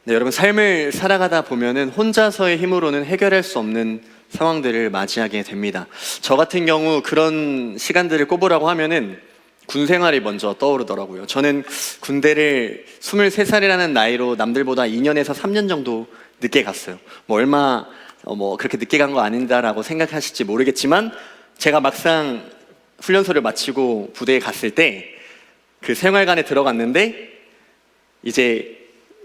네, 여러분 삶을 살아가다 보면은 혼자서의 힘으로는 해결할 수 없는 상황들을 맞이하게 됩니다. 저 같은 경우 그런 시간들을 꼽으라고 하면은 군 생활이 먼저 떠오르더라고요. 저는 군대를 23살이라는 나이로 남들보다 2년에서 3년 정도 늦게 갔어요. 그렇게 늦게 간 거 아닌다라고 생각하실지 모르겠지만 제가 막상 훈련소를 마치고 부대에 갔을 때 그 생활관에 들어갔는데 이제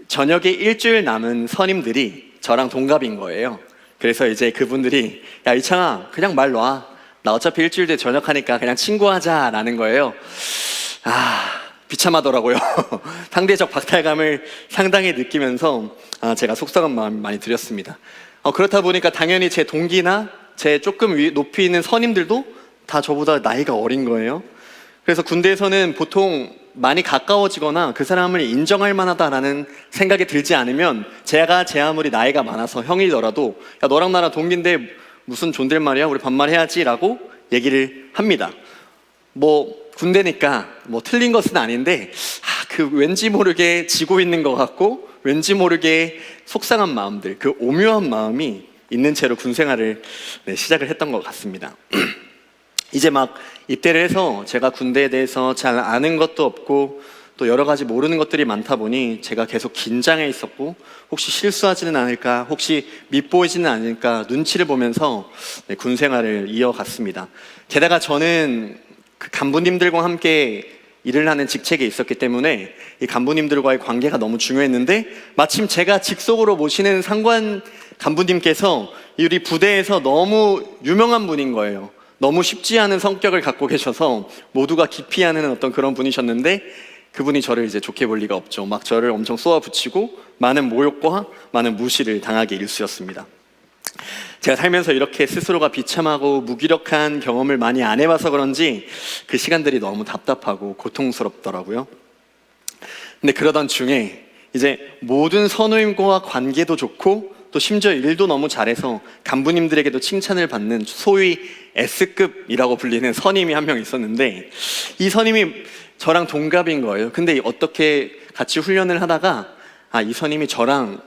저녁에 일주일 남은 선임들이 저랑 동갑인 거예요. 그래서 이제 그분들이 야 이창아 그냥 말 놔. 나 어차피 일주일 뒤에 전역하니까 그냥 친구하자 라는 거예요. 비참하더라고요. 상대적 박탈감을 상당히 느끼면서 제가 속상한 마음이 많이 들었습니다. 그렇다 보니까 당연히 제 동기나 제 조금 높이 있는 선임들도 다 저보다 나이가 어린 거예요. 그래서 군대에서는 보통 많이 가까워지거나 그 사람을 인정할 만하다라는 생각이 들지 않으면 제가 제 아무리 나이가 많아서 형이더라도 야 너랑 나랑 동기인데 무슨 존댓말이야? 우리 반말해야지 라고 얘기를 합니다. 군대니까 틀린 것은 아닌데 그 왠지 모르게 지고 있는 것 같고 왠지 모르게 속상한 마음들, 그 오묘한 마음이 있는 채로 군 생활을 시작을 했던 것 같습니다. 이제 막 입대를 해서 제가 군대에 대해서 잘 아는 것도 없고 또 여러 가지 모르는 것들이 많다 보니 제가 계속 긴장해 있었고 혹시 실수하지는 않을까, 혹시 밉보이지는 않을까 눈치를 보면서 군 생활을 이어갔습니다. 게다가 저는 그 간부님들과 함께 일을 하는 직책에 있었기 때문에 이 간부님들과의 관계가 너무 중요했는데 마침 제가 직속으로 모시는 상관 간부님께서 우리 부대에서 너무 유명한 분인 거예요. 너무 쉽지 않은 성격을 갖고 계셔서 모두가 기피하는 어떤 그런 분이셨는데 그분이 저를 이제 좋게 볼 리가 없죠. 막 저를 엄청 쏘아붙이고 많은 모욕과 많은 무시를 당하게 일쑤였습니다. 제가 살면서 이렇게 스스로가 비참하고 무기력한 경험을 많이 안 해봐서 그런지 그 시간들이 너무 답답하고 고통스럽더라고요. 근데 그러던 중에 이제 모든 선후임과 관계도 좋고 또 심지어 일도 너무 잘해서 간부님들에게도 칭찬을 받는 소위 S급이라고 불리는 선임이 한 명 있었는데 이 선임이 저랑 동갑인 거예요. 근데 어떻게 같이 훈련을 하다가 이 선임이 저랑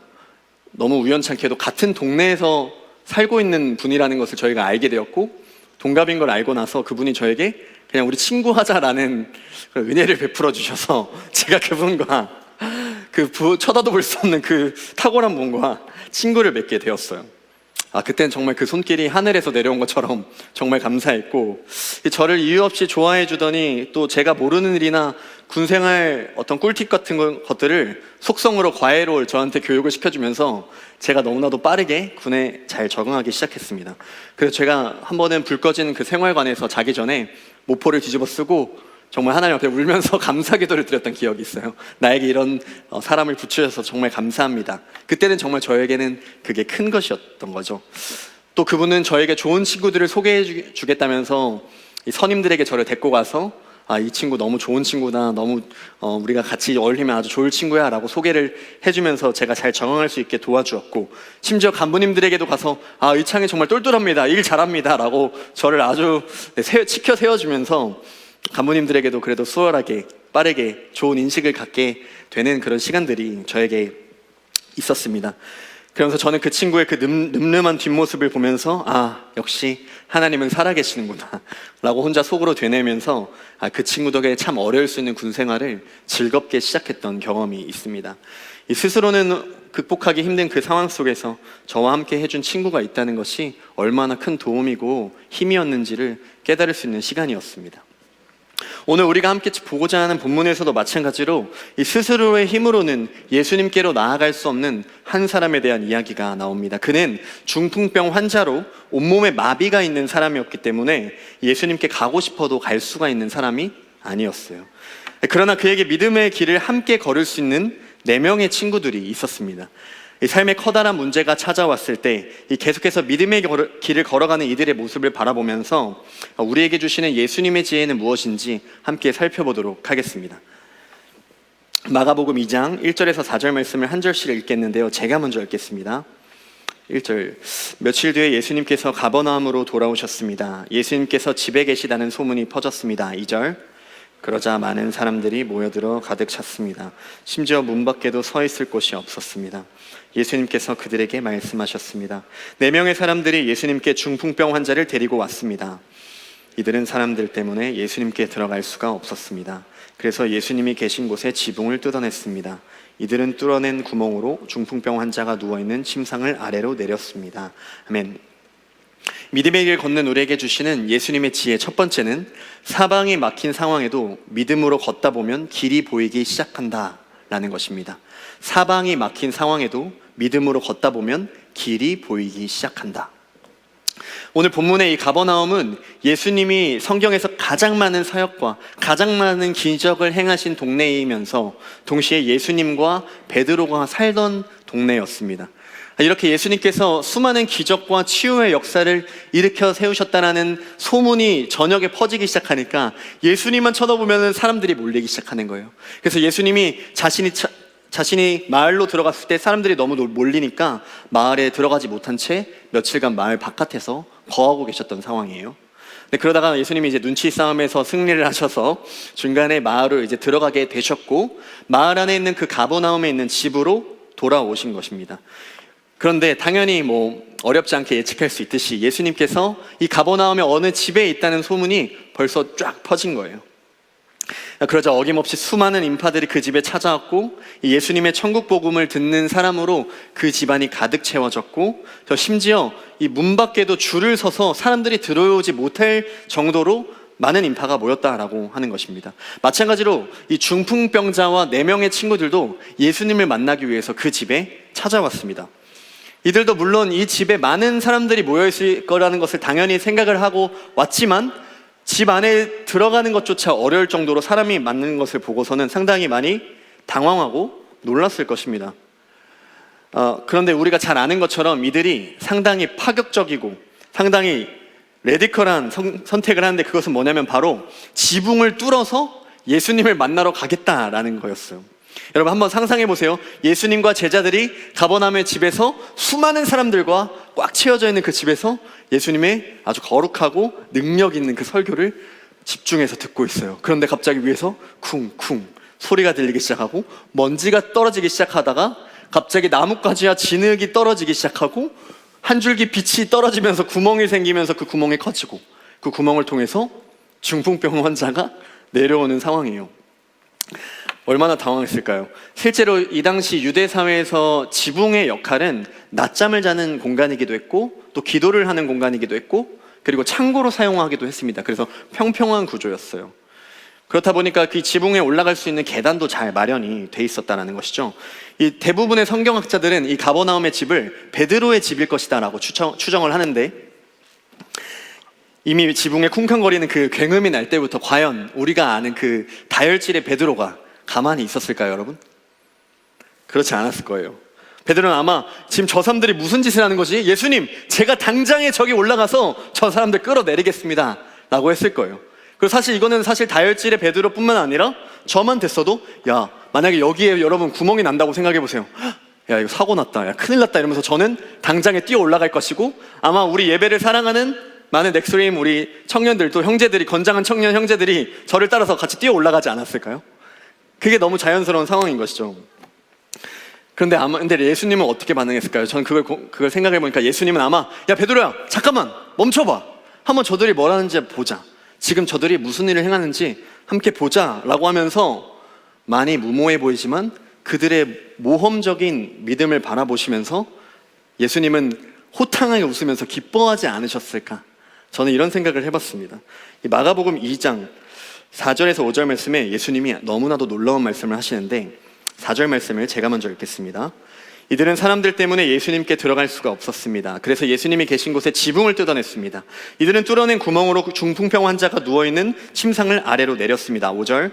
너무 우연찮게도 같은 동네에서 살고 있는 분이라는 것을 저희가 알게 되었고 동갑인 걸 알고 나서 그분이 저에게 그냥 우리 친구하자라는 은혜를 베풀어 주셔서 제가 그분과 쳐다도 볼 수 없는 그 탁월한 분과 친구를 맺게 되었어요. 그때는 정말 그 손길이 하늘에서 내려온 것처럼 정말 감사했고 저를 이유 없이 좋아해 주더니 또 제가 모르는 일이나 군생활 어떤 꿀팁 같은 것들을 속성으로 과외로 저한테 교육을 시켜주면서 제가 너무나도 빠르게 군에 잘 적응하기 시작했습니다. 그래서 제가 한 번은 불 꺼진 그 생활관에서 자기 전에 모포를 뒤집어 쓰고 정말 하나님 앞에 울면서 감사 기도를 드렸던 기억이 있어요. 나에게 이런 사람을 붙여줘서 정말 감사합니다. 그때는 정말 저에게는 그게 큰 것이었던 거죠. 또 그분은 저에게 좋은 친구들을 소개해 주겠다면서 이 선임들에게 저를 데리고 가서 이 친구 너무 좋은 친구다, 너무 우리가 같이 어울리면 아주 좋을 친구야 라고 소개를 해주면서 제가 잘 적응할 수 있게 도와주었고 심지어 간부님들에게도 가서 의창이 정말 똘똘합니다, 일 잘합니다 라고 저를 아주 치켜 세워주면서 간부님들에게도 그래도 수월하게 빠르게 좋은 인식을 갖게 되는 그런 시간들이 저에게 있었습니다. 그러면서 저는 그 친구의 그 늠름한 뒷모습을 보면서 역시 하나님은 살아계시는구나 라고 혼자 속으로 되뇌면서 그 친구 덕에 참 어려울 수 있는 군 생활을 즐겁게 시작했던 경험이 있습니다. 스스로는 극복하기 힘든 그 상황 속에서 저와 함께 해준 친구가 있다는 것이 얼마나 큰 도움이고 힘이었는지를 깨달을 수 있는 시간이었습니다. 오늘 우리가 함께 보고자 하는 본문에서도 마찬가지로 이 스스로의 힘으로는 예수님께로 나아갈 수 없는 한 사람에 대한 이야기가 나옵니다. 그는 중풍병 환자로 온몸에 마비가 있는 사람이었기 때문에 예수님께 가고 싶어도 갈 수가 있는 사람이 아니었어요. 그러나 그에게 믿음의 길을 함께 걸을 수 있는 4명의 친구들이 있었습니다. 이 삶의 커다란 문제가 찾아왔을 때 계속해서 믿음의 길을 걸어가는 이들의 모습을 바라보면서 우리에게 주시는 예수님의 지혜는 무엇인지 함께 살펴보도록 하겠습니다. 마가복음 2장 1절에서 4절 말씀을 한 절씩 읽겠는데요. 제가 먼저 읽겠습니다. 1절, 며칠 뒤에 예수님께서 가버나움으로 돌아오셨습니다. 예수님께서 집에 계시다는 소문이 퍼졌습니다. 2절, 그러자 많은 사람들이 모여들어 가득 찼습니다. 심지어 문 밖에도 서 있을 곳이 없었습니다. 예수님께서 그들에게 말씀하셨습니다. 4명의 사람들이 예수님께 중풍병 환자를 데리고 왔습니다. 이들은 사람들 때문에 예수님께 들어갈 수가 없었습니다. 그래서 예수님이 계신 곳에 지붕을 뜯어냈습니다. 이들은 뚫어낸 구멍으로 중풍병 환자가 누워있는 침상을 아래로 내렸습니다. 아멘. 믿음의 길 걷는 우리에게 주시는 예수님의 지혜 첫 번째는 사방이 막힌 상황에도 믿음으로 걷다 보면 길이 보이기 시작한다 라는 것입니다. 사방이 막힌 상황에도 믿음으로 걷다 보면 길이 보이기 시작한다. 오늘 본문의 이 가버나움은 예수님이 성경에서 가장 많은 사역과 가장 많은 기적을 행하신 동네이면서 동시에 예수님과 베드로가 살던 동네였습니다. 이렇게 예수님께서 수많은 기적과 치유의 역사를 일으켜 세우셨다는 소문이 전역에 퍼지기 시작하니까 예수님만 쳐다보면 사람들이 몰리기 시작하는 거예요. 그래서 예수님이 자신이 마을로 들어갔을 때 사람들이 너무 몰리니까 마을에 들어가지 못한 채 며칠간 마을 바깥에서 거하고 계셨던 상황이에요. 그러다가 예수님이 이제 눈치 싸움에서 승리를 하셔서 중간에 마을을 이제 들어가게 되셨고 마을 안에 있는 그 가버나움에 있는 집으로 돌아오신 것입니다. 그런데 당연히 어렵지 않게 예측할 수 있듯이 예수님께서 이 가버나움의 어느 집에 있다는 소문이 벌써 쫙 퍼진 거예요. 그러자 어김없이 수많은 인파들이 그 집에 찾아왔고 예수님의 천국 복음을 듣는 사람으로 그 집안이 가득 채워졌고 심지어 이 문 밖에도 줄을 서서 사람들이 들어오지 못할 정도로 많은 인파가 모였다라고 하는 것입니다. 마찬가지로 이 중풍병자와 4명의 친구들도 예수님을 만나기 위해서 그 집에 찾아왔습니다. 이들도 물론 이 집에 많은 사람들이 모여있을 거라는 것을 당연히 생각을 하고 왔지만 집 안에 들어가는 것조차 어려울 정도로 사람이 많은 것을 보고서는 상당히 많이 당황하고 놀랐을 것입니다. 그런데 우리가 잘 아는 것처럼 이들이 상당히 파격적이고 상당히 레디컬한 선택을 하는데 그것은 뭐냐면 바로 지붕을 뚫어서 예수님을 만나러 가겠다라는 거였어요. 여러분 한번 상상해 보세요. 예수님과 제자들이 가버나움의 집에서 수많은 사람들과 꽉 채워져 있는 그 집에서 예수님의 아주 거룩하고 능력 있는 그 설교를 집중해서 듣고 있어요. 그런데 갑자기 위에서 쿵쿵 소리가 들리기 시작하고 먼지가 떨어지기 시작하다가 갑자기 나뭇가지와 진흙이 떨어지기 시작하고 한 줄기 빛이 떨어지면서 구멍이 생기면서 그 구멍이 커지고 그 구멍을 통해서 중풍병 환자가 내려오는 상황이에요. 얼마나 당황했을까요? 실제로 이 당시 유대 사회에서 지붕의 역할은 낮잠을 자는 공간이기도 했고 또 기도를 하는 공간이기도 했고 그리고 창고로 사용하기도 했습니다. 그래서 평평한 구조였어요. 그렇다 보니까 그 지붕에 올라갈 수 있는 계단도 잘 마련이 돼 있었다는 것이죠. 이 대부분의 성경학자들은 이 가버나움의 집을 베드로의 집일 것이다라고 추정을 하는데 이미 지붕에 쿵쾅거리는 그 굉음이 날 때부터 과연 우리가 아는 그 다혈질의 베드로가 가만히 있었을까요, 여러분? 그렇지 않았을 거예요. 베드로는 아마 지금 저 사람들이 무슨 짓을 하는 거지? 예수님, 제가 당장에 저기 올라가서 저 사람들 끌어내리겠습니다 라고 했을 거예요. 그리고 사실 이거는 사실 다혈질의 베드로뿐만 아니라 저만 됐어도 야, 만약에 여기에 여러분 구멍이 난다고 생각해 보세요. 야, 이거 사고 났다, 야, 큰일 났다 이러면서 저는 당장에 뛰어 올라갈 것이고 아마 우리 예배를 사랑하는 많은 넥스트림 우리 청년들도 형제들이 건장한 청년 형제들이 저를 따라서 같이 뛰어 올라가지 않았을까요? 그게 너무 자연스러운 상황인 것이죠. 근데 예수님은 어떻게 반응했을까요? 저는 그걸 생각해 보니까 예수님은 아마 야 베드로야 잠깐만 멈춰봐. 한번 저들이 뭘 하는지 보자. 지금 저들이 무슨 일을 행하는지 함께 보자 라고 하면서 많이 무모해 보이지만 그들의 모험적인 믿음을 바라보시면서 예수님은 호탕하게 웃으면서 기뻐하지 않으셨을까? 저는 이런 생각을 해봤습니다. 이 마가복음 2장 4절에서 5절 말씀에 예수님이 너무나도 놀라운 말씀을 하시는데 4절 말씀을 제가 먼저 읽겠습니다. 이들은 사람들 때문에 예수님께 들어갈 수가 없었습니다. 그래서 예수님이 계신 곳에 지붕을 뜯어냈습니다. 이들은 뚫어낸 구멍으로 중풍병 환자가 누워있는 침상을 아래로 내렸습니다. 5절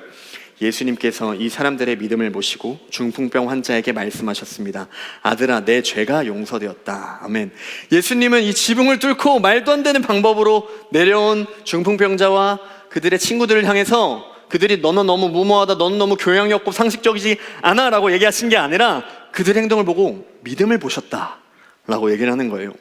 예수님께서 이 사람들의 믿음을 보시고 중풍병 환자에게 말씀하셨습니다. 아들아, 내 죄가 용서되었다. 아멘. 예수님은 이 지붕을 뚫고 말도 안 되는 방법으로 내려온 중풍병자와 그들의 친구들을 향해서 그들이 너는 너무 무모하다, 너는 너무 교양이 없고 상식적이지 않아 라고 얘기하신 게 아니라 그들의 행동을 보고 믿음을 보셨다 라고 얘기를 하는 거예요.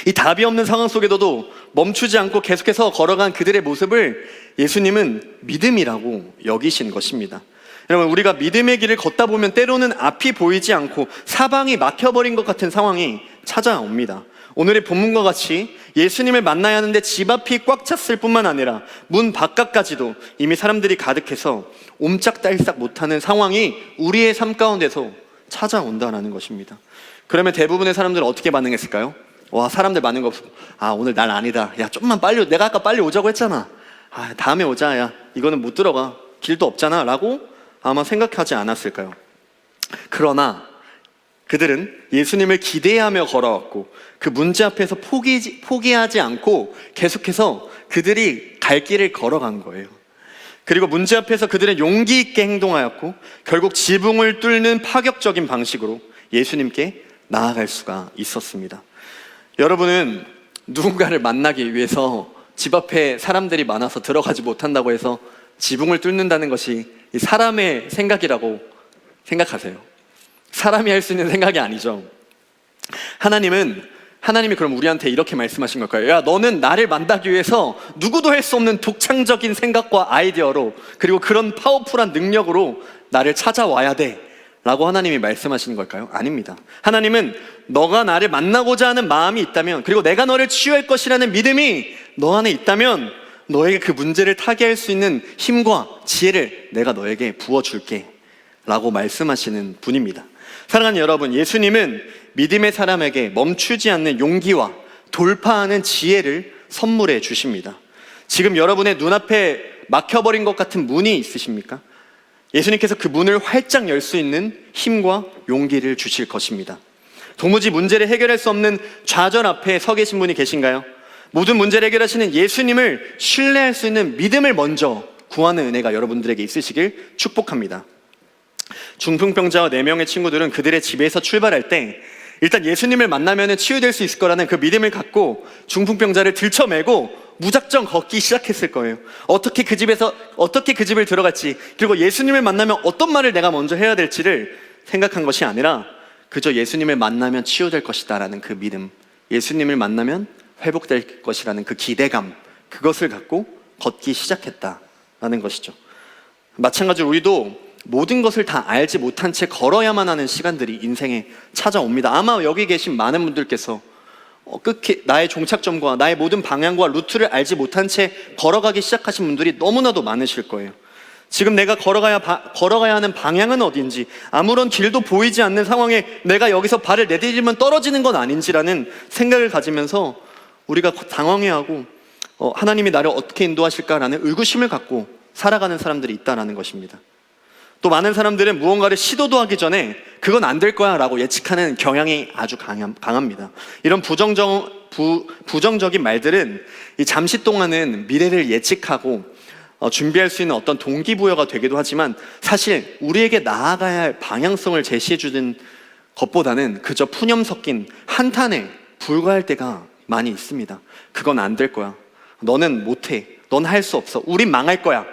이 답이 없는 상황 속에서도 멈추지 않고 계속해서 걸어간 그들의 모습을 예수님은 믿음이라고 여기신 것입니다. 여러분, 우리가 믿음의 길을 걷다 보면 때로는 앞이 보이지 않고 사방이 막혀버린 것 같은 상황이 찾아옵니다. 오늘의 본문과 같이 예수님을 만나야 하는데 집 앞이 꽉 찼을 뿐만 아니라 문 바깥까지도 이미 사람들이 가득해서 옴짝달싹 못하는 상황이 우리의 삶 가운데서 찾아온다는 것입니다. 그러면 대부분의 사람들은 어떻게 반응했을까요? 와, 사람들 많은 거 없어. 오늘 날 아니다. 야, 좀만 빨리, 내가 아까 빨리 오자고 했잖아. 다음에 오자. 야, 이거는 못 들어가. 길도 없잖아. 라고 아마 생각하지 않았을까요? 그러나 그들은 예수님을 기대하며 걸어왔고 그 문제 앞에서 포기하지 않고 계속해서 그들이 갈 길을 걸어간 거예요. 그리고 문제 앞에서 그들은 용기 있게 행동하였고 결국 지붕을 뚫는 파격적인 방식으로 예수님께 나아갈 수가 있었습니다. 여러분은 누군가를 만나기 위해서 집 앞에 사람들이 많아서 들어가지 못한다고 해서 지붕을 뚫는다는 것이 사람의 생각이라고 생각하세요? 사람이 할 수 있는 생각이 아니죠. 하나님이 그럼 우리한테 이렇게 말씀하신 걸까요? 야, 너는 나를 만나기 위해서 누구도 할 수 없는 독창적인 생각과 아이디어로 그리고 그런 파워풀한 능력으로 나를 찾아와야 돼 라고 하나님이 말씀하시는 걸까요? 아닙니다. 하나님은 너가 나를 만나고자 하는 마음이 있다면, 그리고 내가 너를 치유할 것이라는 믿음이 너 안에 있다면 너에게 그 문제를 타개할 수 있는 힘과 지혜를 내가 너에게 부어줄게 라고 말씀하시는 분입니다. 사랑하는 여러분, 예수님은 믿음의 사람에게 멈추지 않는 용기와 돌파하는 지혜를 선물해 주십니다. 지금 여러분의 눈앞에 막혀버린 것 같은 문이 있으십니까? 예수님께서 그 문을 활짝 열 수 있는 힘과 용기를 주실 것입니다. 도무지 문제를 해결할 수 없는 좌절 앞에 서 계신 분이 계신가요? 모든 문제를 해결하시는 예수님을 신뢰할 수 있는 믿음을 먼저 구하는 은혜가 여러분들에게 있으시길 축복합니다. 중풍병자와 4명의 친구들은 그들의 집에서 출발할 때 일단 예수님을 만나면 치유될 수 있을 거라는 그 믿음을 갖고 중풍병자를 들쳐매고 무작정 걷기 시작했을 거예요. 어떻게 그 집을 들어갈지, 그리고 예수님을 만나면 어떤 말을 내가 먼저 해야 될지를 생각한 것이 아니라 그저 예수님을 만나면 치유될 것이다 라는 그 믿음, 예수님을 만나면 회복될 것이라는 그 기대감, 그것을 갖고 걷기 시작했다라는 것이죠. 마찬가지로 우리도 모든 것을 다 알지 못한 채 걸어야만 하는 시간들이 인생에 찾아옵니다. 아마 여기 계신 많은 분들께서 끝이 나의 종착점과 나의 모든 방향과 루트를 알지 못한 채 걸어가기 시작하신 분들이 너무나도 많으실 거예요. 지금 내가 걸어가야 하는 방향은 어딘지, 아무런 길도 보이지 않는 상황에 내가 여기서 발을 내디디면 떨어지는 건 아닌지라는 생각을 가지면서 우리가 당황해하고 하나님이 나를 어떻게 인도하실까라는 의구심을 갖고 살아가는 사람들이 있다는 것입니다. 또 많은 사람들은 무언가를 시도도 하기 전에 그건 안 될 거야 라고 예측하는 경향이 아주 강합니다. 이런 부정적인 말들은 잠시 동안은 미래를 예측하고 준비할 수 있는 어떤 동기부여가 되기도 하지만 사실 우리에게 나아가야 할 방향성을 제시해주는 것보다는 그저 푸념 섞인 한탄에 불과할 때가 많이 있습니다. 그건 안 될 거야. 너는 못해. 넌 할 수 없어. 우린 망할 거야.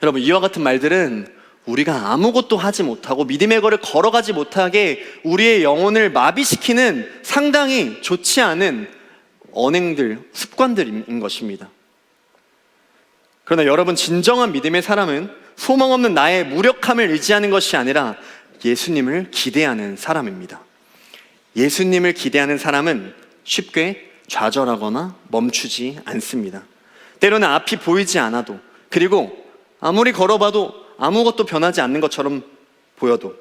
여러분, 이와 같은 말들은 우리가 아무것도 하지 못하고 믿음의 걸을 걸어가지 못하게 우리의 영혼을 마비시키는 상당히 좋지 않은 언행들, 습관들인 것입니다. 그러나 여러분, 진정한 믿음의 사람은 소망 없는 나의 무력함을 의지하는 것이 아니라 예수님을 기대하는 사람입니다. 예수님을 기대하는 사람은 쉽게 좌절하거나 멈추지 않습니다. 때로는 앞이 보이지 않아도, 그리고 아무리 걸어봐도 아무것도 변하지 않는 것처럼 보여도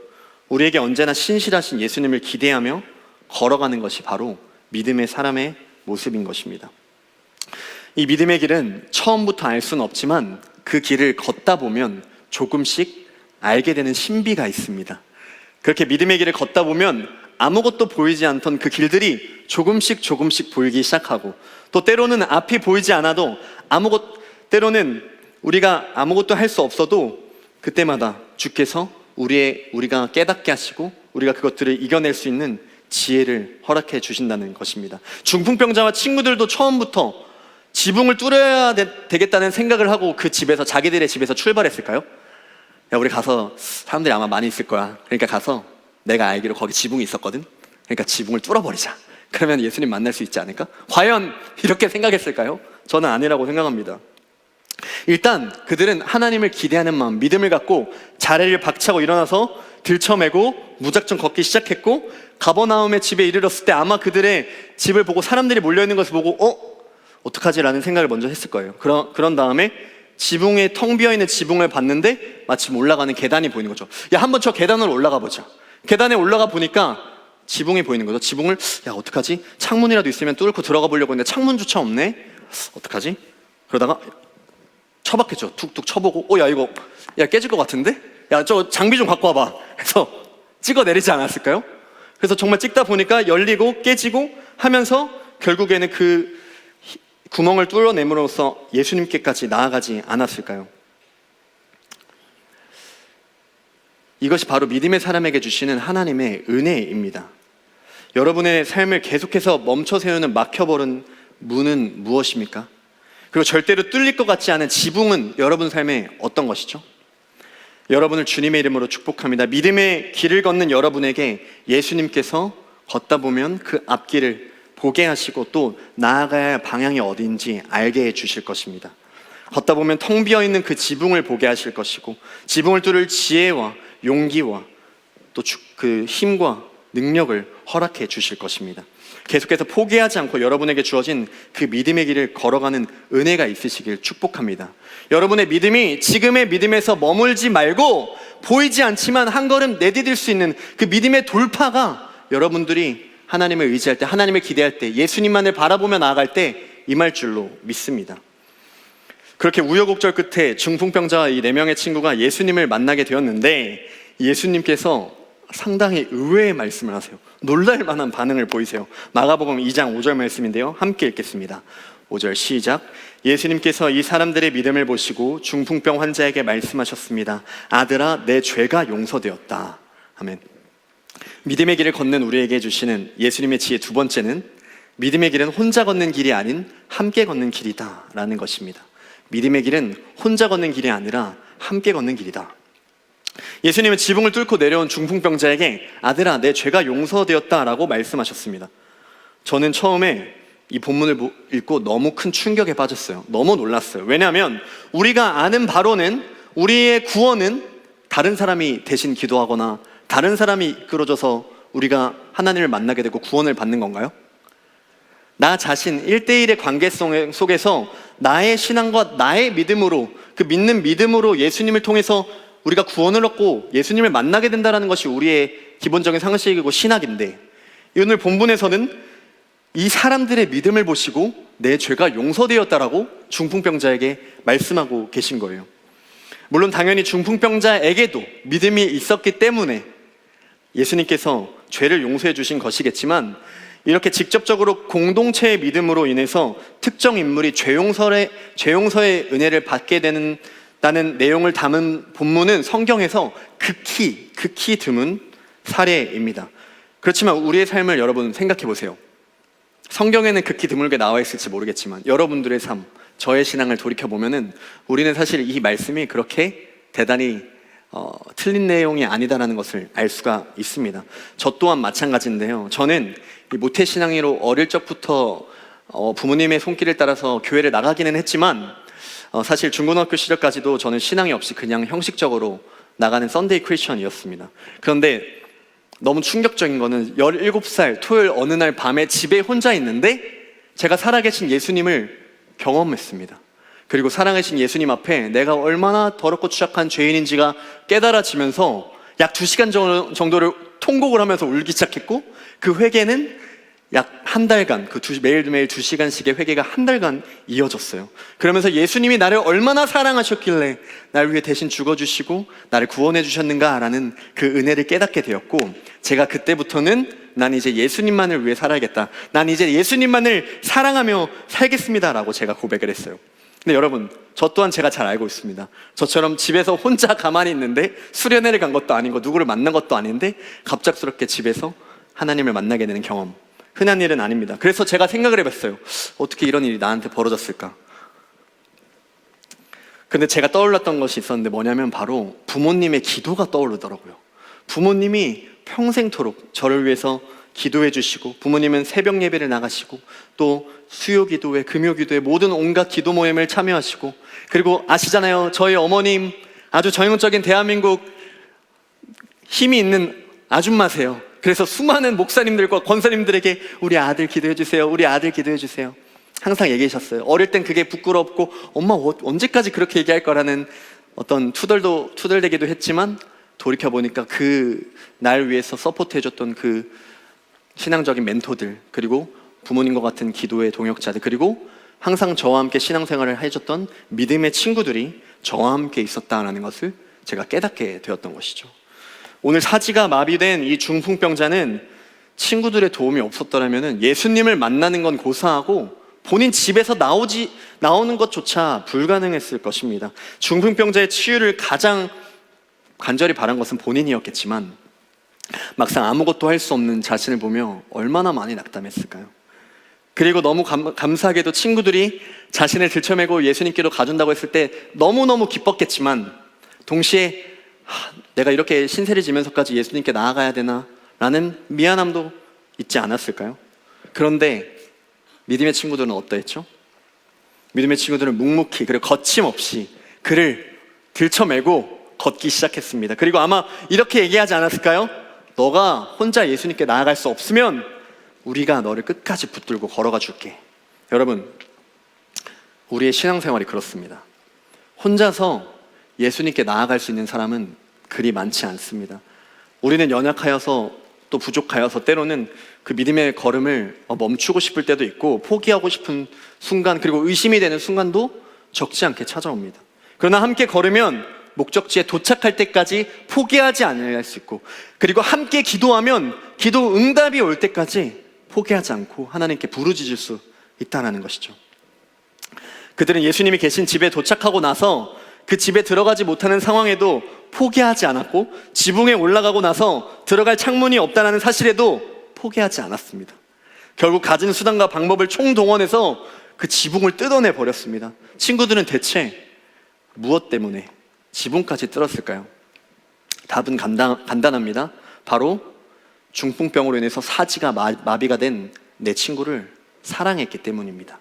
우리에게 언제나 신실하신 예수님을 기대하며 걸어가는 것이 바로 믿음의 사람의 모습인 것입니다. 이 믿음의 길은 처음부터 알 수는 없지만 그 길을 걷다 보면 조금씩 알게 되는 신비가 있습니다. 그렇게 믿음의 길을 걷다 보면 아무것도 보이지 않던 그 길들이 조금씩 보이기 시작하고, 또 때로는 앞이 보이지 않아도 때로는 우리가 아무것도 할 수 없어도 그때마다 주께서 우리가 깨닫게 하시고 우리가 그것들을 이겨낼 수 있는 지혜를 허락해 주신다는 것입니다. 중풍병자와 친구들도 처음부터 지붕을 뚫어야 되겠다는 생각을 하고 자기들의 집에서 출발했을까요? 야, 우리 가서 사람들이 아마 많이 있을 거야. 그러니까 가서 내가 알기로 거기 지붕이 있었거든. 그러니까 지붕을 뚫어버리자. 그러면 예수님 만날 수 있지 않을까? 과연 이렇게 생각했을까요? 저는 아니라고 생각합니다. 일단 그들은 하나님을 기대하는 마음, 믿음을 갖고 자리를 박차고 일어나서 들쳐매고 무작정 걷기 시작했고, 가버나움의 집에 이르렀을 때 아마 그들의 집을 보고 사람들이 몰려있는 것을 보고 어떡하지? 라는 생각을 먼저 했을 거예요. 그런 다음에 지붕에 텅 비어있는 지붕을 봤는데 마침 올라가는 계단이 보이는 거죠. 야, 한번 저 계단으로 올라가 보자. 계단에 올라가 보니까 지붕이 보이는 거죠. 지붕을 야, 어떡하지? 창문이라도 있으면 뚫고 들어가 보려고 했는데 창문조차 없네? 어떡하지? 그러다가 쳐박혔죠. 툭툭 쳐보고 야, 이거 야, 깨질 것 같은데? 야, 저 장비 좀 갖고 와봐 해서 찍어 내리지 않았을까요? 그래서 정말 찍다 보니까 열리고 깨지고 하면서 결국에는 그 구멍을 뚫어내므로써 예수님께까지 나아가지 않았을까요? 이것이 바로 믿음의 사람에게 주시는 하나님의 은혜입니다. 여러분의 삶을 계속해서 멈춰 세우는 막혀버린 문은 무엇입니까? 그리고 절대로 뚫릴 것 같지 않은 지붕은 여러분 삶에 어떤 것이죠? 여러분을 주님의 이름으로 축복합니다. 믿음의 길을 걷는 여러분에게 예수님께서 걷다 보면 그 앞길을 보게 하시고 또 나아가야 할 방향이 어디인지 알게 해주실 것입니다. 걷다 보면 텅 비어있는 그 지붕을 보게 하실 것이고, 지붕을 뚫을 지혜와 용기와 또 그 힘과 능력을 허락해 주실 것입니다. 계속해서 포기하지 않고 여러분에게 주어진 그 믿음의 길을 걸어가는 은혜가 있으시길 축복합니다. 여러분의 믿음이 지금의 믿음에서 머물지 말고 보이지 않지만 한 걸음 내디딜 수 있는 그 믿음의 돌파가 여러분들이 하나님을 의지할 때, 하나님을 기대할 때, 예수님만을 바라보며 나아갈 때 임할 줄로 믿습니다. 그렇게 우여곡절 끝에 중풍병자와 이 4명의 친구가 예수님을 만나게 되었는데, 예수님께서 상당히 의외의 말씀을 하세요. 놀랄 만한 반응을 보이세요. 마가복음 2장 5절 말씀인데요, 함께 읽겠습니다. 5절 시작. 예수님께서 이 사람들의 믿음을 보시고 중풍병 환자에게 말씀하셨습니다. 아들아, 내 죄가 용서되었다. 아멘. 믿음의 길을 걷는 우리에게 주시는 예수님의 지혜 두 번째는, 믿음의 길은 혼자 걷는 길이 아닌 함께 걷는 길이다 라는 것입니다. 믿음의 길은 혼자 걷는 길이 아니라 함께 걷는 길이다. 예수님은 지붕을 뚫고 내려온 중풍병자에게 아들아, 내 죄가 용서되었다 라고 말씀하셨습니다. 저는 처음에 이 본문을 읽고 너무 큰 충격에 빠졌어요. 너무 놀랐어요. 왜냐하면 우리가 아는 바로는 우리의 구원은 다른 사람이 대신 기도하거나 다른 사람이 이끌어줘서 우리가 하나님을 만나게 되고 구원을 받는 건가요? 나 자신 1대1의 관계 속에서 나의 신앙과 나의 믿음으로, 그 믿는 믿음으로 예수님을 통해서 우리가 구원을 얻고 예수님을 만나게 된다는 것이 우리의 기본적인 상식이고 신학인데, 오늘 본문에서는 이 사람들의 믿음을 보시고 내 죄가 용서되었다라고 중풍병자에게 말씀하고 계신 거예요. 물론 당연히 중풍병자에게도 믿음이 있었기 때문에 예수님께서 죄를 용서해 주신 것이겠지만, 이렇게 직접적으로 공동체의 믿음으로 인해서 특정 인물이 죄 용서의 은혜를 받게 된다는 내용을 담은 본문은 성경에서 극히 드문 사례입니다. 그렇지만 우리의 삶을 여러분 생각해 보세요. 성경에는 극히 드물게 나와 있을지 모르겠지만 여러분들의 삶, 저의 신앙을 돌이켜보면은 우리는 사실 이 말씀이 그렇게 대단히 틀린 내용이 아니다라는 것을 알 수가 있습니다. 저 또한 마찬가지인데요. 저는 이 모태신앙이로 어릴 적부터 부모님의 손길을 따라서 교회를 나가기는 했지만 사실 중고등학교 시절까지도 저는 신앙이 없이 그냥 형식적으로 나가는 썬데이 크리스천이었습니다. 그런데 너무 충격적인 거는 17살 토요일 어느 날 밤에 집에 혼자 있는데 제가 살아계신 예수님을 경험했습니다. 그리고 살아계신 예수님 앞에 내가 얼마나 더럽고 추악한 죄인인지가 깨달아지면서 약 2시간 정도를 통곡을 하면서 울기 시작했고, 그 회개는 약 한 달간, 매일매일 2시간씩의 회개가 한 달간 이어졌어요. 그러면서 예수님이 나를 얼마나 사랑하셨길래 나를 위해 대신 죽어주시고 나를 구원해 주셨는가라는 그 은혜를 깨닫게 되었고, 제가 그때부터는 난 이제 예수님만을 위해 살아야겠다, 난 이제 예수님만을 사랑하며 살겠습니다라고 제가 고백을 했어요. 근데 여러분, 저 또한 제가 잘 알고 있습니다. 저처럼 집에서 혼자 가만히 있는데 수련회를 간 것도 아니고 누구를 만난 것도 아닌데 갑작스럽게 집에서 하나님을 만나게 되는 경험, 흔한 일은 아닙니다. 그래서 제가 생각을 해봤어요. 어떻게 이런 일이 나한테 벌어졌을까? 근데 제가 떠올랐던 것이 있었는데 뭐냐면 바로 부모님의 기도가 떠오르더라고요. 부모님이 평생토록 저를 위해서 기도해 주시고, 부모님은 새벽 예배를 나가시고, 또 수요 기도회, 금요 기도회, 모든 온갖 기도 모임을 참여하시고, 그리고 아시잖아요, 저희 어머님 아주 전형적인 대한민국 힘이 있는 아줌마세요. 그래서 수많은 목사님들과 권사님들에게 우리 아들 기도해 주세요, 우리 아들 기도해 주세요 항상 얘기하셨어요. 어릴 땐 그게 부끄럽고 엄마 언제까지 그렇게 얘기할 거라는 어떤 투덜대기도 했지만, 돌이켜보니까 그 날 위해서 서포트해줬던 그 신앙적인 멘토들, 그리고 부모님과 같은 기도의 동역자들, 그리고 항상 저와 함께 신앙생활을 해줬던 믿음의 친구들이 저와 함께 있었다는 것을 제가 깨닫게 되었던 것이죠. 오늘 사지가 마비된 이 중풍병자는 친구들의 도움이 없었더라면 예수님을 만나는 건 고사하고 본인 집에서 나오는 것조차 불가능했을 것입니다. 중풍병자의 치유를 가장 간절히 바란 것은 본인이었겠지만, 막상 아무것도 할 수 없는 자신을 보며 얼마나 많이 낙담했을까요? 그리고 너무 감사하게도 친구들이 자신을 들쳐매고 예수님께로 가준다고 했을 때 너무너무 기뻤겠지만, 동시에 내가 이렇게 신세를 지면서까지 예수님께 나아가야 되나? 라는 미안함도 있지 않았을까요? 그런데 믿음의 친구들은 어떠했죠? 믿음의 친구들은 묵묵히, 그리고 거침없이 그를 들쳐매고 걷기 시작했습니다. 그리고 아마 이렇게 얘기하지 않았을까요? 너가 혼자 예수님께 나아갈 수 없으면 우리가 너를 끝까지 붙들고 걸어가 줄게. 여러분, 우리의 신앙생활이 그렇습니다. 혼자서 예수님께 나아갈 수 있는 사람은 그리 많지 않습니다. 우리는 연약하여서, 또 부족하여서 때로는 그 믿음의 걸음을 멈추고 싶을 때도 있고, 포기하고 싶은 순간, 그리고 의심이 되는 순간도 적지 않게 찾아옵니다. 그러나 함께 걸으면 목적지에 도착할 때까지 포기하지 않을 수 있고, 그리고 함께 기도하면 기도 응답이 올 때까지 포기하지 않고 하나님께 부르짖을 수 있다는 것이죠. 그들은 예수님이 계신 집에 도착하고 나서 그 집에 들어가지 못하는 상황에도 포기하지 않았고, 지붕에 올라가고 나서 들어갈 창문이 없다는 사실에도 포기하지 않았습니다. 결국 가진 수단과 방법을 총동원해서 그 지붕을 뜯어내 버렸습니다. 친구들은 대체 무엇 때문에 지붕까지 뜯었을까요? 답은 간단합니다. 바로 중풍병으로 인해서 사지가 마비가 된 내 친구를 사랑했기 때문입니다.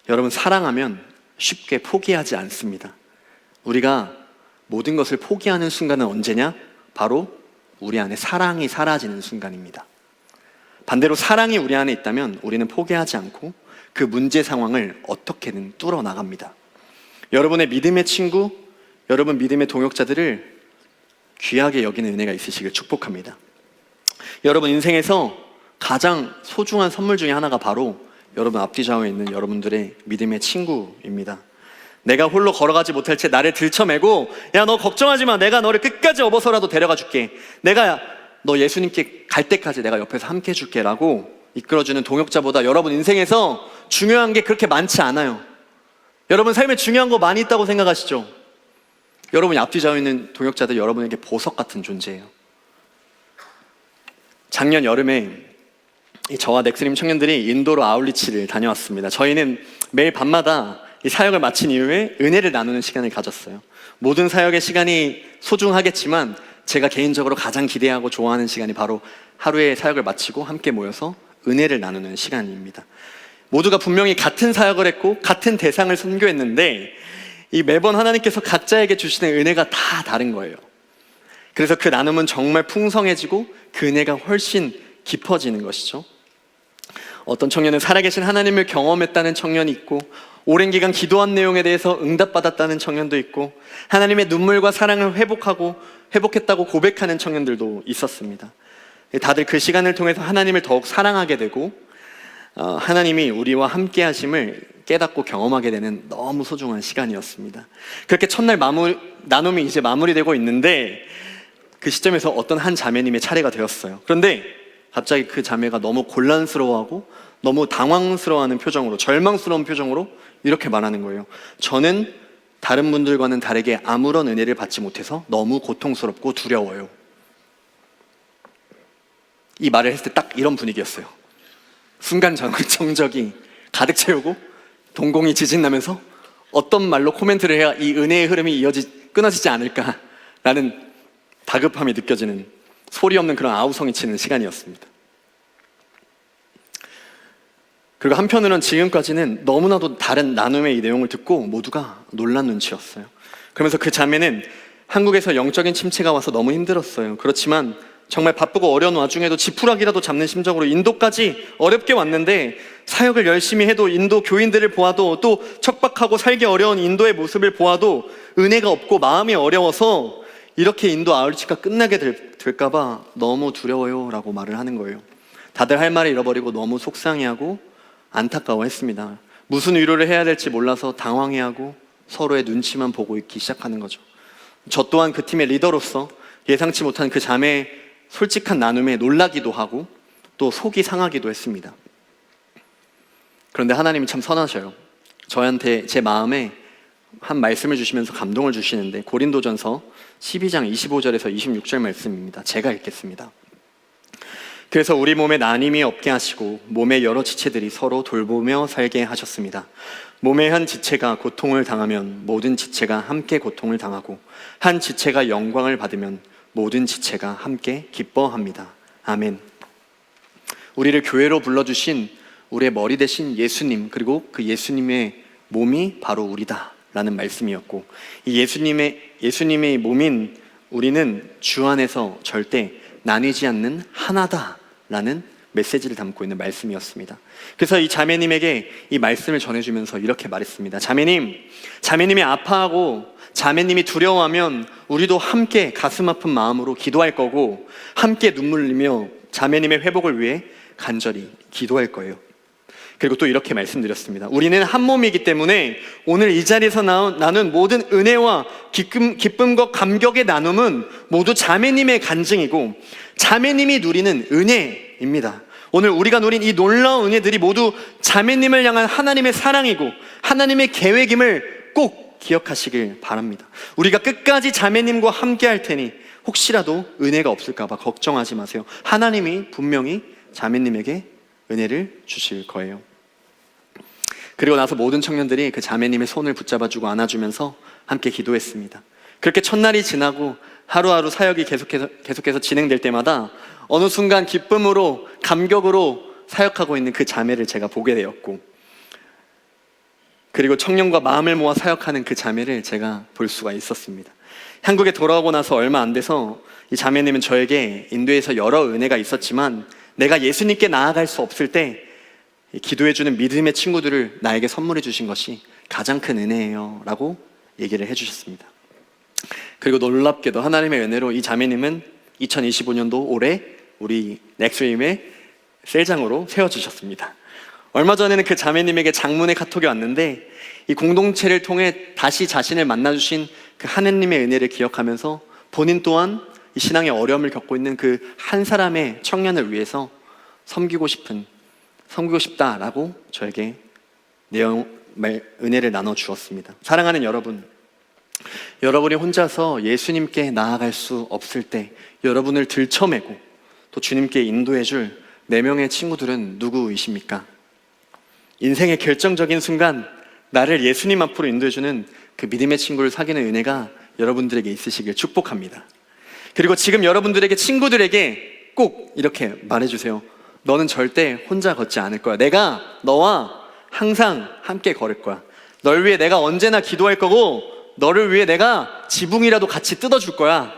여러분, 사랑하면 쉽게 포기하지 않습니다. 우리가 모든 것을 포기하는 순간은 언제냐? 바로 우리 안에 사랑이 사라지는 순간입니다. 반대로 사랑이 우리 안에 있다면 우리는 포기하지 않고 그 문제 상황을 어떻게든 뚫어나갑니다. 여러분의 믿음의 친구, 여러분 믿음의 동역자들을 귀하게 여기는 은혜가 있으시길 축복합니다. 여러분 인생에서 가장 소중한 선물 중에 하나가 바로 여러분 앞뒤 좌우에 있는 여러분들의 믿음의 친구입니다. 내가 홀로 걸어가지 못할 채 나를 들쳐매고, 야, 너 걱정하지 마, 내가 너를 끝까지 업어서라도 데려가 줄게, 내가 너 예수님께 갈 때까지 내가 옆에서 함께 해줄게 라고 이끌어주는 동역자보다 여러분 인생에서 중요한 게 그렇게 많지 않아요. 여러분 삶에 중요한 거 많이 있다고 생각하시죠? 여러분이 앞뒤 좌우에 있는 동역자들 여러분에게 보석 같은 존재예요. 작년 여름에 저와 넥스림 청년들이 인도로 아울리치를 다녀왔습니다. 저희는 매일 밤마다 이 사역을 마친 이후에 은혜를 나누는 시간을 가졌어요. 모든 사역의 시간이 소중하겠지만 제가 개인적으로 가장 기대하고 좋아하는 시간이 바로 하루의 사역을 마치고 함께 모여서 은혜를 나누는 시간입니다. 모두가 분명히 같은 사역을 했고 같은 대상을 선교했는데 이 매번 하나님께서 각자에게 주시는 은혜가 다 다른 거예요. 그래서 그 나눔은 정말 풍성해지고 그 은혜가 훨씬 깊어지는 것이죠. 어떤 청년은 살아계신 하나님을 경험했다는 청년이 있고, 오랜 기간 기도한 내용에 대해서 응답받았다는 청년도 있고, 하나님의 눈물과 사랑을 회복했다고 고백하는 청년들도 있었습니다. 다들 그 시간을 통해서 하나님을 더욱 사랑하게 되고 하나님이 우리와 함께 하심을 깨닫고 경험하게 되는 너무 소중한 시간이었습니다. 그렇게 첫날 나눔이 이제 마무리되고 있는데 그 시점에서 어떤 한 자매님의 차례가 되었어요. 그런데 갑자기 그 자매가 너무 곤란스러워하고 너무 당황스러워하는 표정으로, 절망스러운 표정으로 이렇게 말하는 거예요. 저는 다른 분들과는 다르게 아무런 은혜를 받지 못해서 너무 고통스럽고 두려워요. 이 말을 했을 때 딱 이런 분위기였어요. 순간 정적이 가득 채우고 동공이 지진나면서 어떤 말로 코멘트를 해야 이 은혜의 흐름이 끊어지지 않을까라는 다급함이 느껴지는 소리 없는 그런 아우성이 치는 시간이었습니다. 그리고 한편으로는 지금까지는 너무나도 다른 나눔의 이 내용을 듣고 모두가 놀란 눈치였어요. 그러면서 그 자매는 한국에서 영적인 침체가 와서 너무 힘들었어요. 그렇지만 정말 바쁘고 어려운 와중에도 지푸라기라도 잡는 심정으로 인도까지 어렵게 왔는데, 사역을 열심히 해도 인도 교인들을 보아도, 또 척박하고 살기 어려운 인도의 모습을 보아도 은혜가 없고 마음이 어려워서 이렇게 인도 아울치가 끝나게 될까봐 너무 두려워요 라고 말을 하는 거예요. 다들 할 말을 잃어버리고 너무 속상해하고 안타까워했습니다. 무슨 위로를 해야 될지 몰라서 당황해하고 서로의 눈치만 보고 있기 시작하는 거죠. 저 또한 그 팀의 리더로서 예상치 못한 그 자매의 솔직한 나눔에 놀라기도 하고 또 속이 상하기도 했습니다. 그런데 하나님이 참 선하셔요. 저한테 제 마음에 한 말씀을 주시면서 감동을 주시는데, 고린도전서 12장 25절에서 26절 말씀입니다. 제가 읽겠습니다. 그래서 우리 몸에 나님이 없게 하시고 몸의 여러 지체들이 서로 돌보며 살게 하셨습니다. 몸의 한 지체가 고통을 당하면 모든 지체가 함께 고통을 당하고, 한 지체가 영광을 받으면 모든 지체가 함께 기뻐합니다. 아멘. 우리를 교회로 불러주신 우리의 머리 대신 예수님, 그리고 그 예수님의 몸이 바로 우리다 라는 말씀이었고, 이 예수님의 몸인 우리는 주 안에서 절대 나뉘지 않는 하나다 라는 메시지를 담고 있는 말씀이었습니다. 그래서 이 자매님에게 이 말씀을 전해주면서 이렇게 말했습니다. 자매님이 아파하고 자매님이 두려워하면 우리도 함께 가슴 아픈 마음으로 기도할 거고, 함께 눈물 흘리며 자매님의 회복을 위해 간절히 기도할 거예요. 그리고 또 이렇게 말씀드렸습니다. 우리는 한 몸이기 때문에 오늘 이 자리에서 나눈 모든 은혜와 기쁨과 감격의 나눔은 모두 자매님의 간증이고 자매님이 누리는 은혜입니다. 오늘 우리가 누린 이 놀라운 은혜들이 모두 자매님을 향한 하나님의 사랑이고 하나님의 계획임을 꼭 기억하시길 바랍니다. 우리가 끝까지 자매님과 함께 할 테니 혹시라도 은혜가 없을까 봐 걱정하지 마세요. 하나님이 분명히 자매님에게 은혜를 주실 거예요. 그리고 나서 모든 청년들이 그 자매님의 손을 붙잡아주고 안아주면서 함께 기도했습니다. 그렇게 첫날이 지나고 하루하루 사역이 계속해서 진행될 때마다 어느 순간 기쁨으로, 감격으로 사역하고 있는 그 자매를 제가 보게 되었고, 그리고 청년과 마음을 모아 사역하는 그 자매를 제가 볼 수가 있었습니다. 한국에 돌아오고 나서 얼마 안 돼서 이 자매님은 저에게 인도에서 여러 은혜가 있었지만 내가 예수님께 나아갈 수 없을 때 기도해주는 믿음의 친구들을 나에게 선물해 주신 것이 가장 큰 은혜예요 라고 얘기를 해주셨습니다. 그리고 놀랍게도 하나님의 은혜로 이 자매님은 2025년도 올해 우리 넥스트림의 셀장으로 세워주셨습니다. 얼마 전에는 그 자매님에게 장문의 카톡이 왔는데, 이 공동체를 통해 다시 자신을 만나주신 그 하느님의 은혜를 기억하면서 본인 또한 이 신앙의 어려움을 겪고 있는 그 한 사람의 청년을 위해서 섬기고 싶다라고 저에게 은혜를 나눠 주었습니다. 사랑하는 여러분, 여러분이 혼자서 예수님께 나아갈 수 없을 때 여러분을 들쳐매고 또 주님께 인도해 줄 4명의 친구들은 누구이십니까? 인생의 결정적인 순간 나를 예수님 앞으로 인도해 주는 그 믿음의 친구를 사귀는 은혜가 여러분들에게 있으시길 축복합니다. 그리고 지금 여러분들에게, 친구들에게 꼭 이렇게 말해주세요. 너는 절대 혼자 걷지 않을 거야. 내가 너와 항상 함께 걸을 거야. 널 위해 내가 언제나 기도할 거고, 너를 위해 내가 지붕이라도 같이 뜯어줄 거야.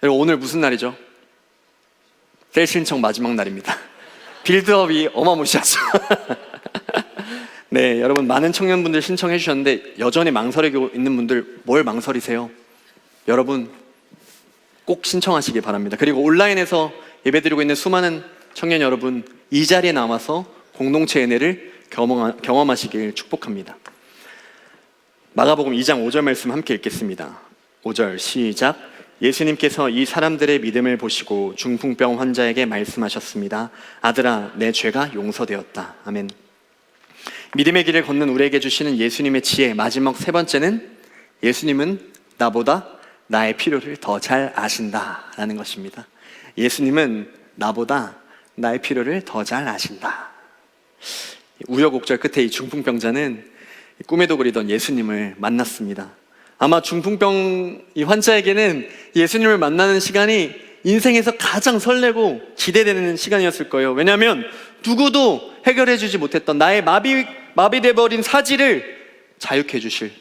여러분, 오늘 무슨 날이죠? 셀 신청 마지막 날입니다. 빌드업이 어마무시하죠. 네, 여러분, 많은 청년분들 신청해 주셨는데 여전히 망설이고 있는 분들, 뭘 망설이세요? 여러분 꼭 신청하시기 바랍니다. 그리고 온라인에서 예배드리고 있는 수많은 청년 여러분, 이 자리에 남아서 공동체 은혜를 경험하시길 축복합니다. 마가복음 2장 5절 말씀 함께 읽겠습니다. 5절 시작. 예수님께서 이 사람들의 믿음을 보시고 중풍병 환자에게 말씀하셨습니다. 아들아, 내 죄가 용서되었다. 아멘. 믿음의 길을 걷는 우리에게 주시는 예수님의 지혜, 마지막 3번째는 예수님은 나보다 나의 필요를 더 잘 아신다라는 것입니다. 예수님은 나보다 나의 필요를 더 잘 아신다. 우여곡절 끝에 이 중풍병자는 꿈에도 그리던 예수님을 만났습니다. 아마 중풍병 이 환자에게는 예수님을 만나는 시간이 인생에서 가장 설레고 기대되는 시간이었을 거예요. 왜냐하면 누구도 해결해 주지 못했던 나의 마비돼 버린 사지를 자유케 해주실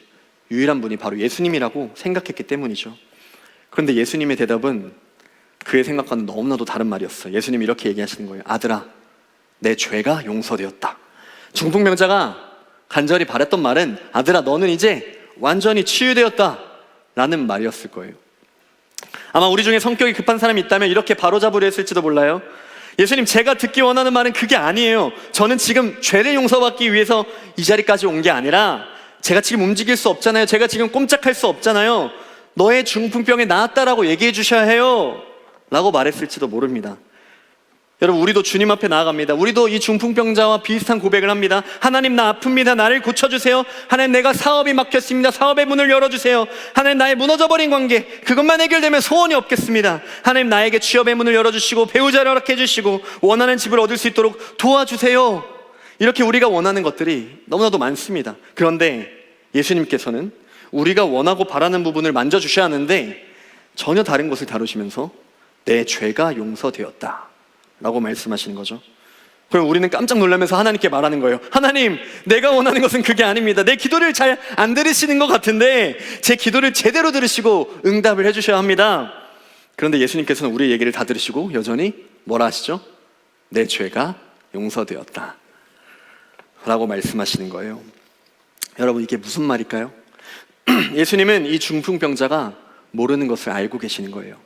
유일한 분이 바로 예수님이라고 생각했기 때문이죠. 그런데 예수님의 대답은 그의 생각과는 너무나도 다른 말이었어요. 예수님이 이렇게 얘기하시는 거예요. 아들아, 내 죄가 용서되었다. 중풍병자가 간절히 바랬던 말은 아들아, 너는 이제 완전히 치유되었다 라는 말이었을 거예요. 아마 우리 중에 성격이 급한 사람이 있다면 이렇게 바로잡으려 했을지도 몰라요. 예수님, 제가 듣기 원하는 말은 그게 아니에요. 저는 지금 죄를 용서받기 위해서 이 자리까지 온 게 아니라 제가 지금 움직일 수 없잖아요. 제가 지금 꼼짝할 수 없잖아요. 너의 중풍병에 나았다라고 얘기해 주셔야 해요 라고 말했을지도 모릅니다. 여러분, 우리도 주님 앞에 나아갑니다. 우리도 이 중풍병자와 비슷한 고백을 합니다. 하나님, 나 아픕니다. 나를 고쳐주세요. 하나님, 내가 사업이 막혔습니다. 사업의 문을 열어주세요. 하나님, 나의 무너져버린 관계, 그것만 해결되면 소원이 없겠습니다. 하나님, 나에게 취업의 문을 열어주시고 배우자를 허락해 주시고 원하는 집을 얻을 수 있도록 도와주세요. 이렇게 우리가 원하는 것들이 너무나도 많습니다. 그런데 예수님께서는 우리가 원하고 바라는 부분을 만져주셔야 하는데 전혀 다른 것을 다루시면서 내 죄가 용서되었다 라고 말씀하시는 거죠. 그럼 우리는 깜짝 놀라면서 하나님께 말하는 거예요. 하나님, 내가 원하는 것은 그게 아닙니다. 내 기도를 잘 안 들으시는 것 같은데 제 기도를 제대로 들으시고 응답을 해주셔야 합니다. 그런데 예수님께서는 우리의 얘기를 다 들으시고 여전히 뭐라 하시죠? 내 죄가 용서되었다 라고 말씀하시는 거예요. 여러분, 이게 무슨 말일까요? 예수님은 이 중풍병자가 모르는 것을 알고 계시는 거예요.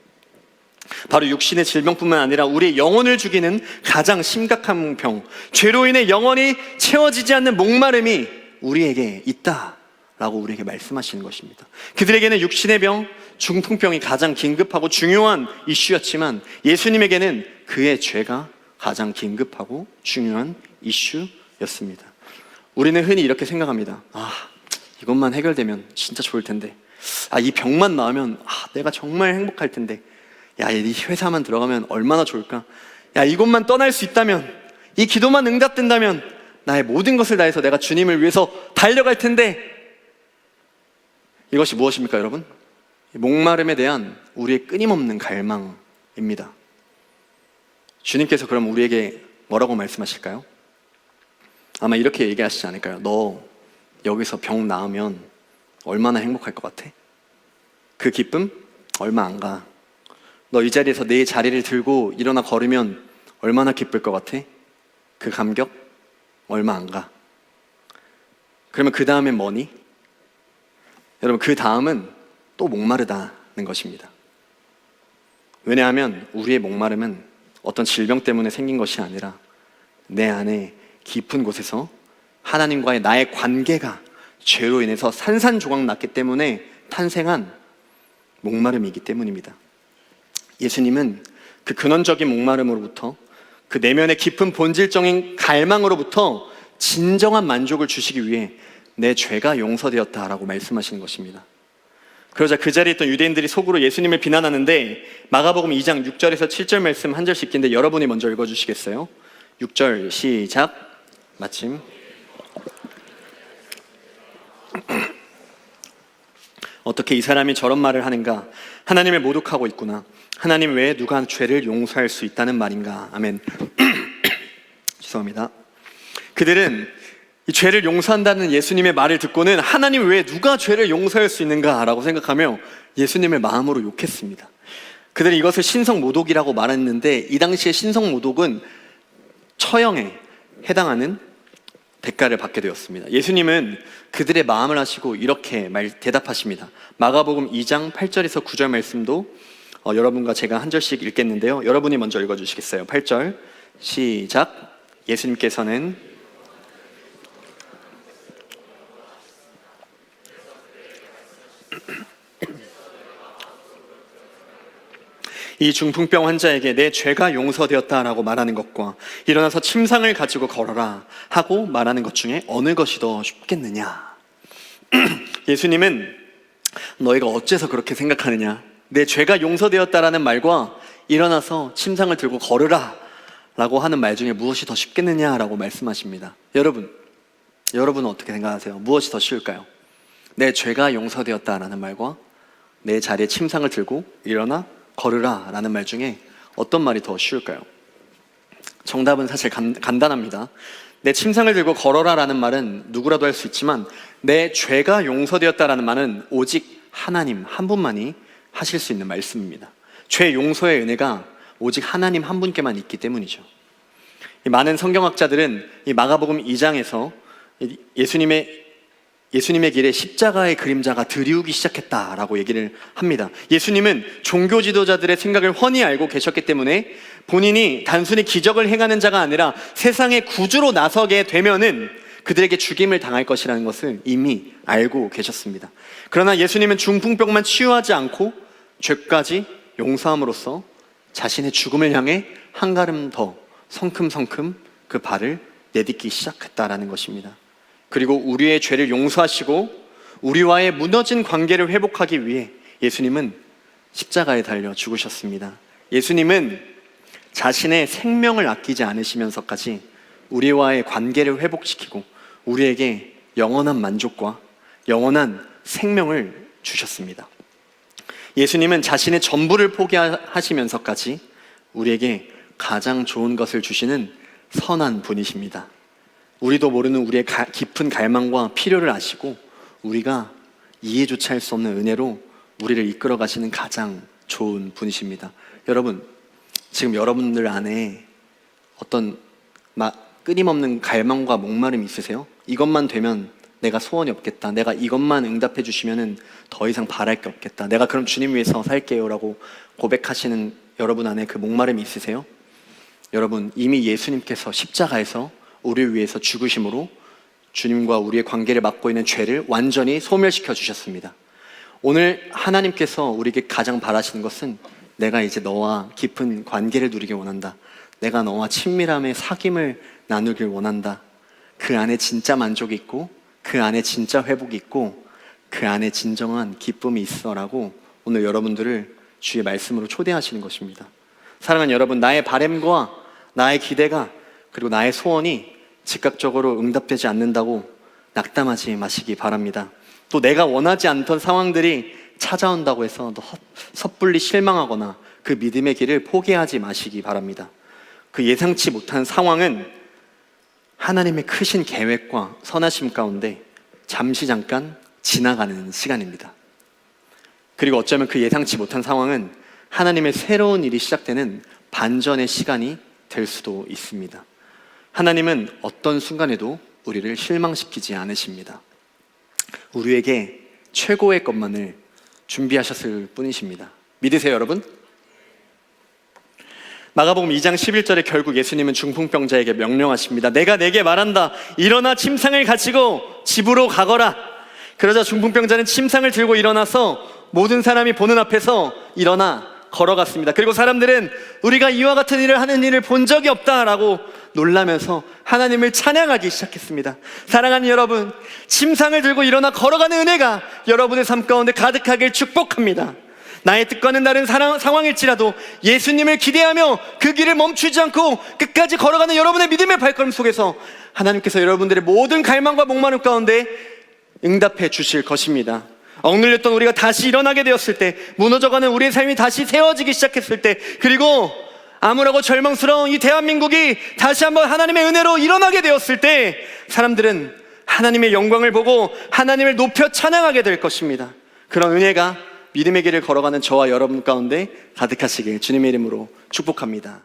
바로 육신의 질병뿐만 아니라 우리의 영혼을 죽이는 가장 심각한 병, 죄로 인해 영혼이 채워지지 않는 목마름이 우리에게 있다라고 우리에게 말씀하시는 것입니다. 그들에게는 육신의 병, 중풍병이 가장 긴급하고 중요한 이슈였지만 예수님에게는 그의 죄가 가장 긴급하고 중요한 이슈였습니다. 우리는 흔히 이렇게 생각합니다. 이것만 해결되면 진짜 좋을 텐데, 이 병만 나으면 내가 정말 행복할 텐데, 이 회사만 들어가면 얼마나 좋을까? 이것만 떠날 수 있다면, 이 기도만 응답된다면 나의 모든 것을 다해서 내가 주님을 위해서 달려갈 텐데. 이것이 무엇입니까, 여러분? 목마름에 대한 우리의 끊임없는 갈망입니다. 주님께서 그럼 우리에게 뭐라고 말씀하실까요? 아마 이렇게 얘기하시지 않을까요? 너 여기서 병 나으면 얼마나 행복할 것 같아? 그 기쁨 얼마 안 가. 너 이 자리에서 내 자리를 들고 일어나 걸으면 얼마나 기쁠 것 같아? 그 감격 얼마 안 가. 그러면 그 다음엔 뭐니? 여러분, 그 다음은 또 목마르다는 것입니다. 왜냐하면 우리의 목마름은 어떤 질병 때문에 생긴 것이 아니라 내 안에 깊은 곳에서 하나님과의 나의 관계가 죄로 인해서 산산조각 났기 때문에 탄생한 목마름이기 때문입니다. 예수님은 그 근원적인 목마름으로부터, 그 내면의 깊은 본질적인 갈망으로부터 진정한 만족을 주시기 위해 내 죄가 용서되었다라고 말씀하시는 것입니다. 그러자 그 자리에 있던 유대인들이 속으로 예수님을 비난하는데 마가복음 2장 6절에서 7절 말씀 한 절씩 있는데 여러분이 먼저 읽어주시겠어요? 6절 시작. 마침 어떻게 이 사람이 저런 말을 하는가? 하나님을 모독하고 있구나. 하나님 외에 누가 죄를 용서할 수 있다는 말인가? 아멘. 죄송합니다. 그들은 이 죄를 용서한다는 예수님의 말을 듣고는 하나님 외에 누가 죄를 용서할 수 있는가라고 생각하며 예수님을 마음으로 욕했습니다. 그들은 이것을 신성모독이라고 말했는데 이 당시에 신성모독은 처형에 해당하는 대가를 받게 되었습니다. 예수님은 그들의 마음을 아시고 이렇게 대답하십니다. 마가복음 2장 8절에서 9절 말씀도 여러분과 제가 한 절씩 읽겠는데요. 여러분이 먼저 읽어주시겠어요? 8절 시작. 예수님께서는 이 중풍병 환자에게 내 죄가 용서되었다라고 말하는 것과 일어나서 침상을 가지고 걸어라 하고 말하는 것 중에 어느 것이 더 쉽겠느냐? 예수님은 너희가 어째서 그렇게 생각하느냐? 내 죄가 용서되었다라는 말과 일어나서 침상을 들고 걸으라 라고 하는 말 중에 무엇이 더 쉽겠느냐라고 말씀하십니다. 여러분은 어떻게 생각하세요? 무엇이 더 쉬울까요? 내 죄가 용서되었다라는 말과 내 자리에 침상을 들고 일어나 걸으라 라는 말 중에 어떤 말이 더 쉬울까요? 정답은 사실 간단합니다. 내 침상을 들고 걸어라 라는 말은 누구라도 할 수 있지만 내 죄가 용서되었다라는 말은 오직 하나님 한 분만이 하실 수 있는 말씀입니다. 죄 용서의 은혜가 오직 하나님 한 분께만 있기 때문이죠. 많은 성경학자들은 이 마가복음 2장에서 예수님의 길에 십자가의 그림자가 드리우기 시작했다라고 얘기를 합니다. 예수님은 종교 지도자들의 생각을 훤히 알고 계셨기 때문에 본인이 단순히 기적을 행하는 자가 아니라 세상의 구주로 나서게 되면은 그들에게 죽임을 당할 것이라는 것을 이미 알고 계셨습니다. 그러나 예수님은 중풍병만 치유하지 않고 죄까지 용서함으로써 자신의 죽음을 향해 한 걸음 더 성큼성큼 그 발을 내딛기 시작했다라는 것입니다. 그리고 우리의 죄를 용서하시고 우리와의 무너진 관계를 회복하기 위해 예수님은 십자가에 달려 죽으셨습니다. 예수님은 자신의 생명을 아끼지 않으시면서까지 우리와의 관계를 회복시키고 우리에게 영원한 만족과 영원한 생명을 주셨습니다. 예수님은 자신의 전부를 포기하시면서까지 우리에게 가장 좋은 것을 주시는 선한 분이십니다. 우리도 모르는 우리의 깊은 갈망과 필요를 아시고 우리가 이해조차 할 수 없는 은혜로 우리를 이끌어 가시는 가장 좋은 분이십니다. 여러분, 지금 여러분들 안에 어떤 끊임없는 갈망과 목마름이 있으세요? 이것만 되면 내가 소원이 없겠다. 내가 이것만 응답해 주시면은 더 이상 바랄 게 없겠다. 내가 그럼 주님 위해서 살게요 라고 고백하시는 여러분 안에 그 목마름이 있으세요? 여러분, 이미 예수님께서 십자가에서 우리를 위해서 죽으심으로 주님과 우리의 관계를 맡고 있는 죄를 완전히 소멸시켜 주셨습니다. 오늘 하나님께서 우리에게 가장 바라시는 것은 내가 이제 너와 깊은 관계를 누리길 원한다. 내가 너와 친밀함의 사귐을 나누길 원한다. 그 안에 진짜 만족이 있고 그 안에 진짜 회복이 있고 그 안에 진정한 기쁨이 있어라고 오늘 여러분들을 주의 말씀으로 초대하시는 것입니다. 사랑하는 여러분, 나의 바램과 나의 기대가 그리고 나의 소원이 즉각적으로 응답되지 않는다고 낙담하지 마시기 바랍니다. 또 내가 원하지 않던 상황들이 찾아온다고 해서 섣불리 실망하거나 그 믿음의 길을 포기하지 마시기 바랍니다. 그 예상치 못한 상황은 하나님의 크신 계획과 선하심 가운데 잠깐 지나가는 시간입니다. 그리고 어쩌면 그 예상치 못한 상황은 하나님의 새로운 일이 시작되는 반전의 시간이 될 수도 있습니다. 하나님은 어떤 순간에도 우리를 실망시키지 않으십니다. 우리에게 최고의 것만을 준비하셨을 뿐이십니다. 믿으세요, 여러분? 마가복음 2장 11절에 결국 예수님은 중풍병자에게 명령하십니다. 내가 내게 말한다. 일어나 침상을 가지고 집으로 가거라. 그러자 중풍병자는 침상을 들고 일어나서 모든 사람이 보는 앞에서 일어나 걸어갔습니다. 그리고 사람들은 우리가 이와 같은 일을 하는 일을 본 적이 없다라고 놀라면서 하나님을 찬양하기 시작했습니다. 사랑하는 여러분, 침상을 들고 일어나 걸어가는 은혜가 여러분의 삶 가운데 가득하길 축복합니다. 나의 뜻과는 다른 상황일지라도 예수님을 기대하며 그 길을 멈추지 않고 끝까지 걸어가는 여러분의 믿음의 발걸음 속에서 하나님께서 여러분들의 모든 갈망과 목마름 가운데 응답해 주실 것입니다. 억눌렸던 우리가 다시 일어나게 되었을 때, 무너져가는 우리의 삶이 다시 세워지기 시작했을 때, 그리고 암울하고 절망스러운 이 대한민국이 다시 한번 하나님의 은혜로 일어나게 되었을 때 사람들은 하나님의 영광을 보고 하나님을 높여 찬양하게 될 것입니다. 그런 은혜가 믿음의 길을 걸어가는 저와 여러분 가운데 가득하시길 주님의 이름으로 축복합니다.